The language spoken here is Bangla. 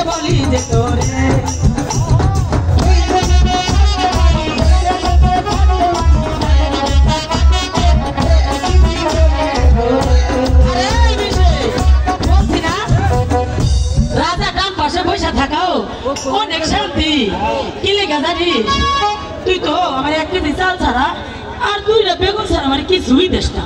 বলি যে তোরে অনেক শান্তি কি লেখা জানিস তুই তো আমার এক কেজি চাল ছাড়া আর দুইটা বেগুন ছাড়া আমার কিছুই দেশ না